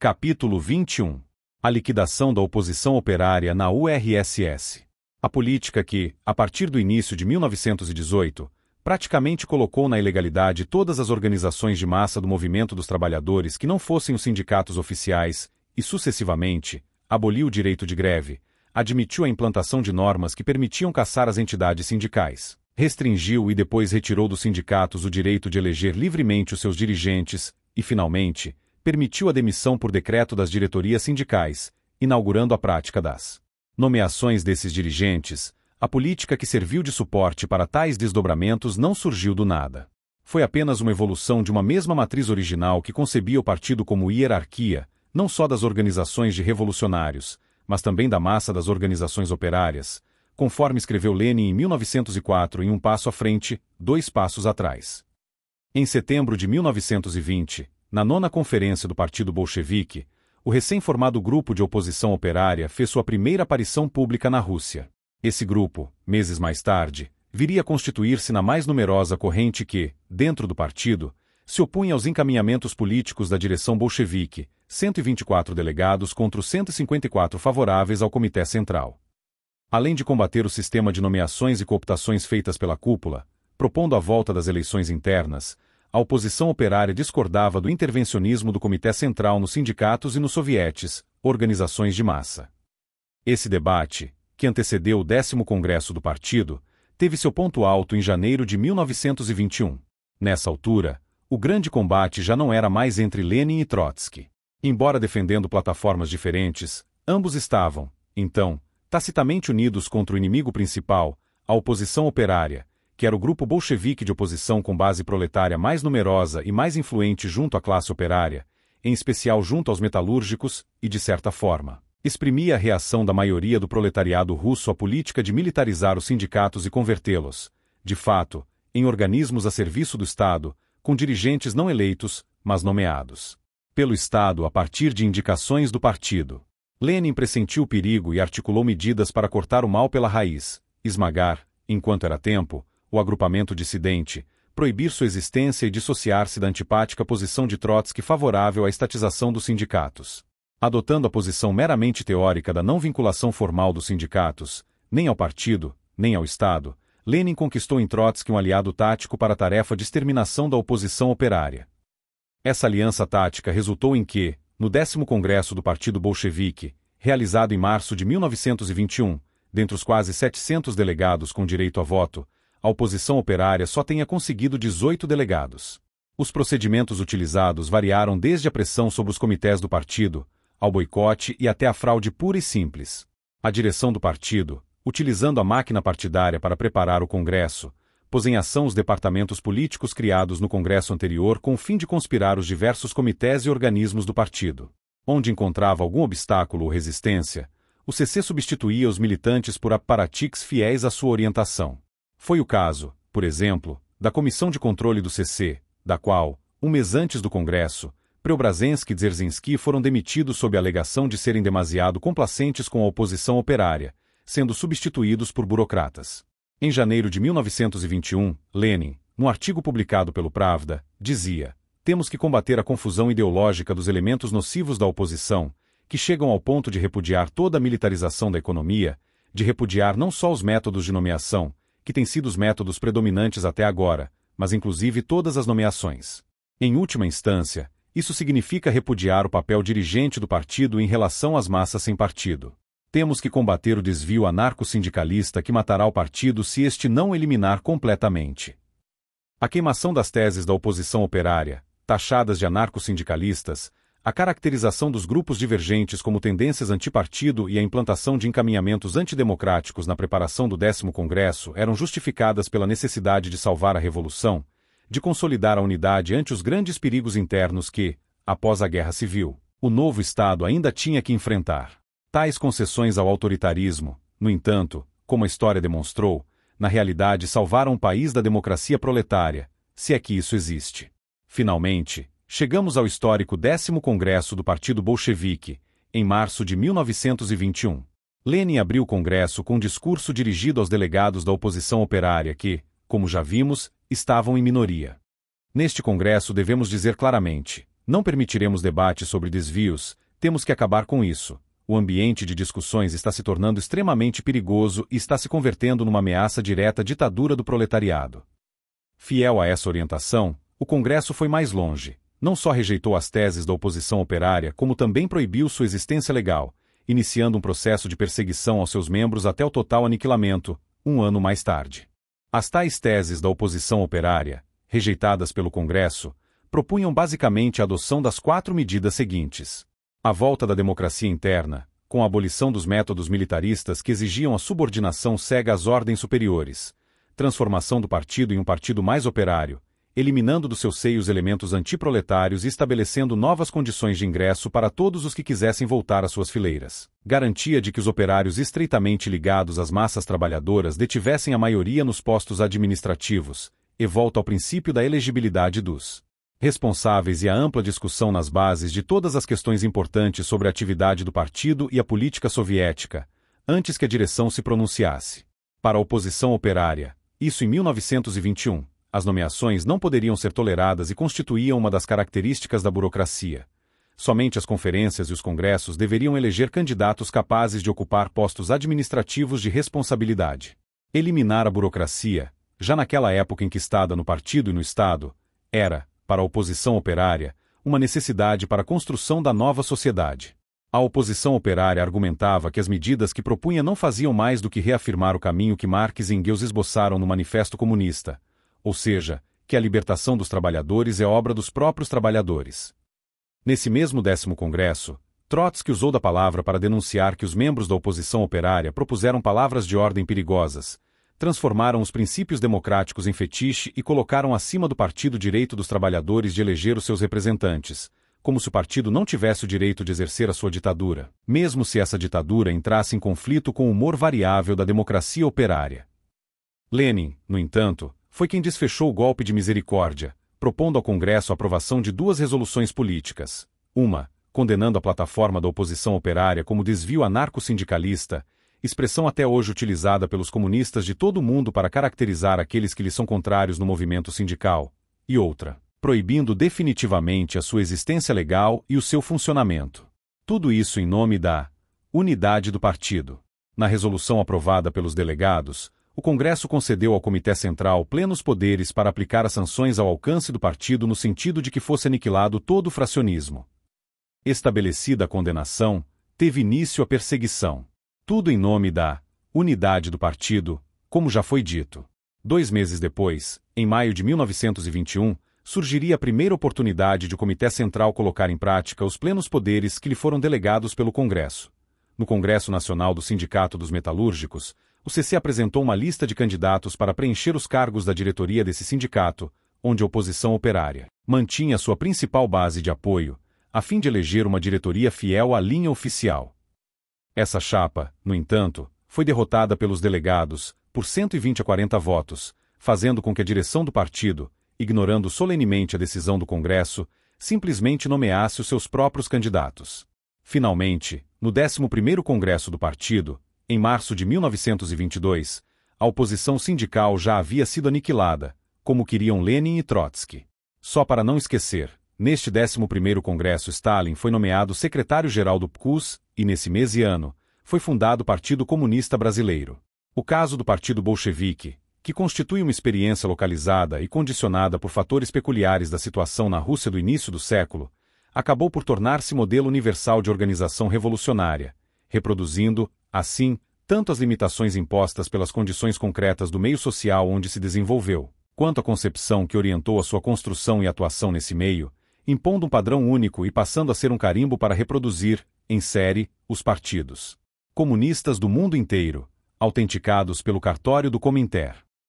Capítulo 21. A liquidação da oposição operária na URSS. A política que, a partir do início de 1918, praticamente colocou na ilegalidade todas as organizações de massa do movimento dos trabalhadores que não fossem os sindicatos oficiais e, sucessivamente, aboliu o direito de greve, admitiu a implantação de normas que permitiam caçar as entidades sindicais, restringiu e depois retirou dos sindicatos o direito de eleger livremente os seus dirigentes e, finalmente, permitiu a demissão por decreto das diretorias sindicais, inaugurando a prática das nomeações desses dirigentes. A política que serviu de suporte para tais desdobramentos não surgiu do nada. Foi apenas uma evolução de uma mesma matriz original que concebia o partido como hierarquia, não só das organizações de revolucionários, mas também da massa das organizações operárias, conforme escreveu Lenin em 1904 em Um Passo à Frente, Dois Passos Atrás. Em setembro de 1920, na 9ª Conferência do Partido Bolchevique, o recém-formado grupo de oposição operária fez sua primeira aparição pública na Rússia. Esse grupo, meses mais tarde, viria a constituir-se na mais numerosa corrente que, dentro do partido, se opunha aos encaminhamentos políticos da direção bolchevique, 124 delegados contra os 154 favoráveis ao Comitê Central. Além de combater o sistema de nomeações e cooptações feitas pela cúpula, propondo a volta das eleições internas, a oposição operária discordava do intervencionismo do Comitê Central nos sindicatos e nos sovietes, organizações de massa. Esse debate, que antecedeu o 10º Congresso do Partido, teve seu ponto alto em janeiro de 1921. Nessa altura, o grande combate já não era mais entre Lenin e Trotsky. Embora defendendo plataformas diferentes, ambos estavam, então, tacitamente unidos contra o inimigo principal, a oposição operária, que era o grupo bolchevique de oposição com base proletária mais numerosa e mais influente junto à classe operária, em especial junto aos metalúrgicos, e, de certa forma, exprimia a reação da maioria do proletariado russo à política de militarizar os sindicatos e convertê-los, de fato, em organismos a serviço do Estado, com dirigentes não eleitos, mas nomeados pelo Estado a partir de indicações do partido. Lenin pressentiu o perigo e articulou medidas para cortar o mal pela raiz, esmagar, enquanto era tempo, o agrupamento dissidente, proibir sua existência e dissociar-se da antipática posição de Trotsky favorável à estatização dos sindicatos. Adotando a posição meramente teórica da não vinculação formal dos sindicatos, nem ao partido, nem ao Estado, Lenin conquistou em Trotsky um aliado tático para a tarefa de exterminação da oposição operária. Essa aliança tática resultou em que, no 10º Congresso do Partido Bolchevique, realizado em março de 1921, dentre os quase 700 delegados com direito a voto, a oposição operária só tenha conseguido 18 delegados. Os procedimentos utilizados variaram desde a pressão sobre os comitês do partido, ao boicote e até a fraude pura e simples. A direção do partido, utilizando a máquina partidária para preparar o Congresso, pôs em ação os departamentos políticos criados no Congresso anterior com o fim de conspirar os diversos comitês e organismos do partido. Onde encontrava algum obstáculo ou resistência, o CC substituía os militantes por aparatiques fiéis à sua orientação. Foi o caso, por exemplo, da Comissão de Controle do CC, da qual, um mês antes do Congresso, Preobrazhensky e Dzerzhinsky foram demitidos sob a alegação de serem demasiado complacentes com a oposição operária, sendo substituídos por burocratas. Em janeiro de 1921, Lenin, num artigo publicado pelo Pravda, dizia: "Temos que combater a confusão ideológica dos elementos nocivos da oposição, que chegam ao ponto de repudiar toda a militarização da economia, de repudiar não só os métodos de nomeação, que têm sido os métodos predominantes até agora, mas inclusive todas as nomeações. Em última instância, isso significa repudiar o papel dirigente do partido em relação às massas sem partido. Temos que combater o desvio anarco-sindicalista que matará o partido se este não o eliminar completamente." A queimação das teses da oposição operária, taxadas de anarco-sindicalistas, a caracterização dos grupos divergentes como tendências antipartido e a implantação de encaminhamentos antidemocráticos na preparação do 10º Congresso eram justificadas pela necessidade de salvar a revolução, de consolidar a unidade ante os grandes perigos internos que, após a Guerra Civil, o novo Estado ainda tinha que enfrentar. Tais concessões ao autoritarismo, no entanto, como a história demonstrou, na realidade salvaram o país da democracia proletária, se é que isso existe. Finalmente, chegamos ao histórico 10º Congresso do Partido Bolchevique, em março de 1921. Lenin abriu o Congresso com um discurso dirigido aos delegados da oposição operária que, como já vimos, estavam em minoria. Neste Congresso devemos dizer claramente: Não permitiremos debate sobre desvios, temos que acabar com isso. O ambiente de discussões está se tornando extremamente perigoso e está se convertendo numa ameaça direta à ditadura do proletariado. Fiel a essa orientação, o Congresso foi mais longe. Não só rejeitou as teses da oposição operária, como também proibiu sua existência legal, iniciando um processo de perseguição aos seus membros até o total aniquilamento, um ano mais tarde. As tais teses da oposição operária, rejeitadas pelo Congresso, propunham basicamente a adoção das 4 medidas seguintes: a volta da democracia interna, com a abolição dos métodos militaristas que exigiam a subordinação cega às ordens superiores, transformação do partido em um partido mais operário, eliminando do seu seio os elementos antiproletários e estabelecendo novas condições de ingresso para todos os que quisessem voltar às suas fileiras. Garantia de que os operários estreitamente ligados às massas trabalhadoras detivessem a maioria nos postos administrativos, e volta ao princípio da elegibilidade dos responsáveis e a ampla discussão nas bases de todas as questões importantes sobre a atividade do partido e a política soviética, antes que a direção se pronunciasse. Para a oposição operária, isso em 1921, as nomeações não poderiam ser toleradas e constituíam uma das características da burocracia. Somente as conferências e os congressos deveriam eleger candidatos capazes de ocupar postos administrativos de responsabilidade. Eliminar a burocracia, já naquela época enquistada no partido e no Estado, era, para a oposição operária, uma necessidade para a construção da nova sociedade. A oposição operária argumentava que as medidas que propunha não faziam mais do que reafirmar o caminho que Marx e Engels esboçaram no Manifesto Comunista, ou seja, que a libertação dos trabalhadores é obra dos próprios trabalhadores. Nesse mesmo 10º Congresso, Trotsky usou da palavra para denunciar que os membros da oposição operária propuseram palavras de ordem perigosas, transformaram os princípios democráticos em fetiche e colocaram acima do partido o direito dos trabalhadores de eleger os seus representantes, como se o partido não tivesse o direito de exercer a sua ditadura, mesmo se essa ditadura entrasse em conflito com o humor variável da democracia operária. Lenin, no entanto, foi quem desfechou o golpe de misericórdia, propondo ao Congresso a aprovação de 2 resoluções políticas. Uma, condenando a plataforma da oposição operária como desvio anarco-sindicalista, expressão até hoje utilizada pelos comunistas de todo o mundo para caracterizar aqueles que lhes são contrários no movimento sindical, e outra, proibindo definitivamente a sua existência legal e o seu funcionamento. Tudo isso em nome da unidade do partido. Na resolução aprovada pelos delegados, o Congresso concedeu ao Comitê Central plenos poderes para aplicar as sanções ao alcance do partido no sentido de que fosse aniquilado todo o fracionismo. Estabelecida a condenação, teve início a perseguição. Tudo em nome da unidade do partido, como já foi dito. 2 meses depois, em maio de 1921, surgiria a primeira oportunidade de o Comitê Central colocar em prática os plenos poderes que lhe foram delegados pelo Congresso. No Congresso Nacional do Sindicato dos Metalúrgicos, o CC apresentou uma lista de candidatos para preencher os cargos da diretoria desse sindicato, onde a oposição operária mantinha sua principal base de apoio, a fim de eleger uma diretoria fiel à linha oficial. Essa chapa, no entanto, foi derrotada pelos delegados, por 120 a 40 votos, fazendo com que a direção do partido, ignorando solenemente a decisão do Congresso, simplesmente nomeasse os seus próprios candidatos. Finalmente, no 11º Congresso do partido, em março de 1922, a oposição sindical já havia sido aniquilada, como queriam Lenin e Trotsky. Só para não esquecer, neste 11º Congresso Stalin foi nomeado secretário-geral do PCUS e, nesse mês e ano, foi fundado o Partido Comunista Brasileiro. O caso do Partido Bolchevique, que constitui uma experiência localizada e condicionada por fatores peculiares da situação na Rússia do início do século, acabou por tornar-se modelo universal de organização revolucionária, reproduzindo, assim, tanto as limitações impostas pelas condições concretas do meio social onde se desenvolveu, quanto a concepção que orientou a sua construção e atuação nesse meio, impondo um padrão único e passando a ser um carimbo para reproduzir, em série, os partidos comunistas do mundo inteiro, autenticados pelo cartório do Cominter.